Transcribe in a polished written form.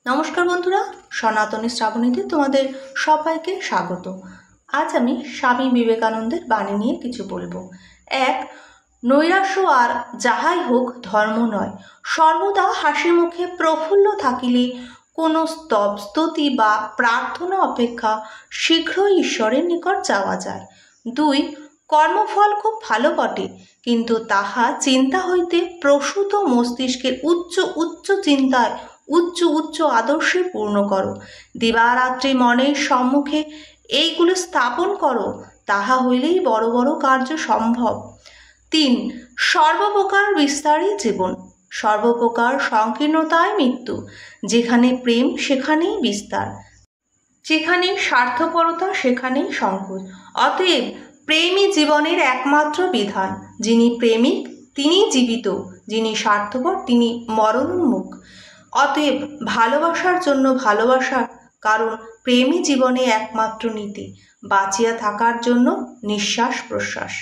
নমস্কার বন্ধুরা, সনাতনী শ্রাবণীতে তোমাদের সবাইকে স্বাগত। আজ আমি স্বামী বিবেকানন্দের বাণী নিয়ে কিছু বলবো। এক, নৈরাশ্য আর যাহাই হোক ধর্ম নয়, সর্বদা হাসি মুখে প্রফুল্ল থাকিলে কোনো স্তুতি বা প্রার্থনা অপেক্ষা শীঘ্রই ঈশ্বরের নিকট যাওয়া যায়। দুই, কর্মফল খুব ভালো বটে, কিন্তু তাহা চিন্তা হইতে প্রসূত মস্তিষ্কের উচ্চ উচ্চ চিন্তায় উচ্চ উচ্চ আদর্শে পূর্ণ করো। দিবারাত্রি মনের সম্মুখে এইগুলো স্থাপন করো, তাহা হইলেই বড় বড় কার্য সম্ভব। তিন, সর্বপ্রকার বিস্তারই জীবন, সর্বপ্রকার সংকীর্ণতায় মৃত্যু। যেখানে প্রেম সেখানেই বিস্তার, যেখানে স্বার্থপরতা সেখানেই সংকোচ। অতএব প্রেমই জীবনের একমাত্র বিধান। যিনি প্রেমিক তিনি জীবিত, যিনি স্বার্থপর তিনি মরণোন্মুখ। অতএব ভালোবাসার জন্য ভালোবাসার, কারণ প্রেমই জীবনে একমাত্র নীতি। বাঁচিয়া থাকার জন্য নিঃশ্বাস প্রশ্বাস।